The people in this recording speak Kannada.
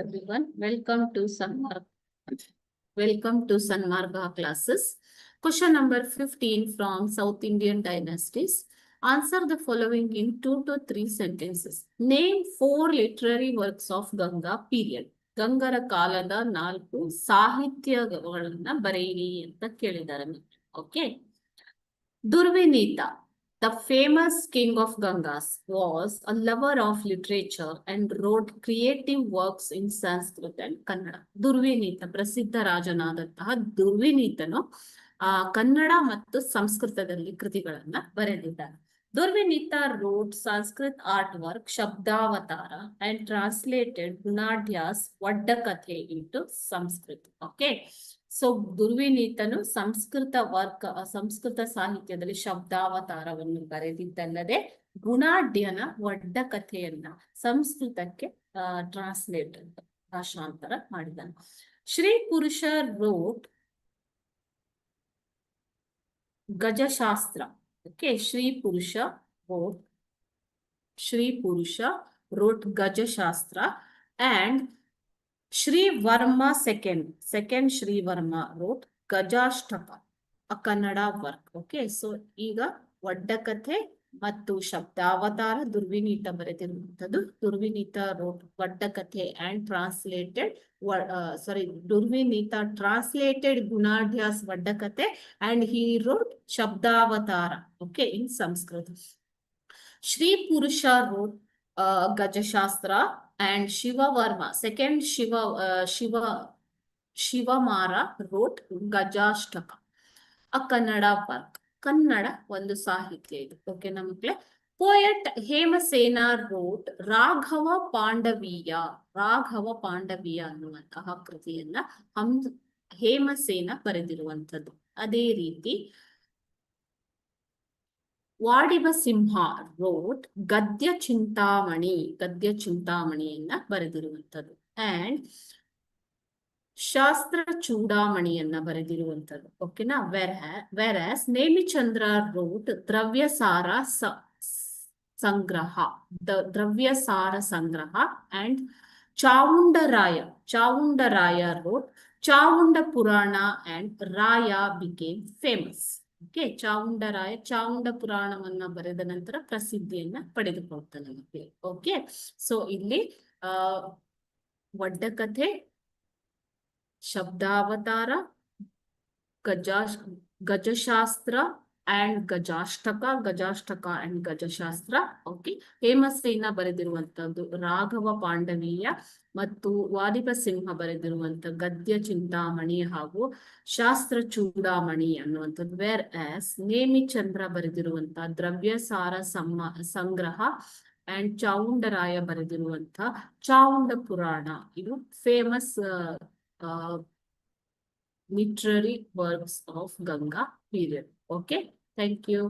Everyone, welcome to Sanmarga classes. Question number 15 from South Indian dynasties. Answer the following in 2 to 3 sentences. Name 4 literary works of Ganga period. ಗಂಗರ ಕಾಲದ 4 ಸಾಹಿತ್ಯಗಳನ್ನ ಬರೆಯಿರಿ ಅಂತ ಕೇಳಿದ್ದಾರೆ. Okay. ದುರ್ವಿನೀತ. The famous king of Gangas was a lover of literature and wrote creative works in Sanskrit and Kannada. ದುರ್ವಿನೀತ ಪ್ರಸಿದ್ಧ ರಾಜನಾದಂತಹ ದುರ್ವಿನೀತನು ಕನ್ನಡ ಮತ್ತು ಸಂಸ್ಕೃತದಲ್ಲಿ ಕೃತಿಗಳನ್ನ ಬರೆದಿದ್ದಾನೆ. ದುರ್ವಿನೀತ wrote Sanskrit artwork Shabdavatara and translated Gunadhya's Vaddakathe into Sanskrit. Okay. So ದುರ್ವಿನೀತನು ಸಂಸ್ಕೃತ ಸಾಹಿತ್ಯದಲ್ಲಿ ಶಬ್ದಾವತಾರವನ್ನು ಬರೆದಿದ್ದಲ್ಲದೆ ಗುಣಾಢ್ಯನ ಒಡ್ಡ ಕಥೆಯನ್ನ ಸಂಸ್ಕೃತಕ್ಕೆ ಭಾಷಾಂತರ ಮಾಡಿದನು. ಶ್ರೀ ಪುರುಷ ರೋಟ್ ಗಜಶಾಸ್ತ್ರ. ಓಕೆ. ಶ್ರೀ ಪುರುಷ wrote Gajashastra and Shri Varma second Shri Varma wrote Gajashtaka, a Kannada work. Okay, so ಈಗ ವಡ್ಡಕಥೆ ಮತ್ತು ಶಬ್ದಾವತಾರ ದುರ್ವಿನೀತ ಬರೆದಿರುವಂಥದ್ದು. ದುರ್ವಿನೀತ wrote ವಡ್ಡಕಥೆ and ದುರ್ವಿನೀತ translated Gunadhya's Vaddakathe and he wrote Shabdavatara, okay, in Sanskrit. Shri Purusha wrote Gajashastra and Shivavarma, second Shivamara wrote Gajashtaka, a Kannada work. Kannada ಒಂದು ಸಾಹಿತ್ಯ ಇದು. ಓಕೆನಾ ಮಕ್ಕಳೇ. ಪೋಯಟ್ ಹೇಮಸೇನ wrote ರಾಘವ ಪಾಂಡವೀಯ ಅನ್ನುವಂತಹ ಕೃತಿಯನ್ನ ಹೇಮಸೇನ ಬರೆದಿರುವಂಥದ್ದು. ಅದೇ ರೀತಿ ವಾಡಿಭ ಸಿಂಹ wrote ಗದ್ಯ ಚಿಂತಾಮಣಿಯನ್ನ ಬರೆದಿರುವಂಥದ್ದು. ಅಂಡ್ ಶಾಸ್ತ್ರ ಚೂಡಾಮಣಿಯನ್ನ ಬರೆದಿರುವಂಥದ್ದು. ಓಕೆನಾ. ವೆರಾಸ್ ನೇಮಿಚಂದ್ರ wrote ದ್ರವ್ಯಸಾರ ಸಂಗ್ರಹ and Chavundaraya wrote Chavunda Purana and Raya became famous. Okay. Chavunda ಪುರಾಣವನ್ನ ಬರೆದ ನಂತರ ಪ್ರಸಿದ್ಧಿಯನ್ನ ಪಡೆದುಕೊಳ್ತಾನೆ. ಓಕೆ. ಸೊ ಇಲ್ಲಿ Vaddakathe, Shabdavatara, Gajashastra and Gajashtaka and Gajashastra. Okay. Hemasena ಬರೆದಿರುವಂತದ್ದು ರಾಘವ ಪಾಂಡವೀಯ ಮತ್ತು ವಾದಿಭ ಸಿಂಹ ಬರೆದಿರುವಂತ ಗದ್ಯ ಚಿಂತಾಮಣಿ ಹಾಗೂ ಶಾಸ್ತ್ರ ಚೂಡಾಮಣಿ ಅನ್ನುವಂಥದ್ದು. ವೇರ್ ಆಸ್ ನೇಮಿಚಂದ್ರ ಬರೆದಿರುವಂತ ದ್ರವ್ಯಸಾರ ಸಂಗ್ರಹ ಅಂಡ್ ಚಾವುಂಡರಾಯ ಬರೆದಿರುವಂತ ಚಾವುಂಡ ಪುರಾಣ. ಇದು famous literary works of Ganga period. Okay, thank you.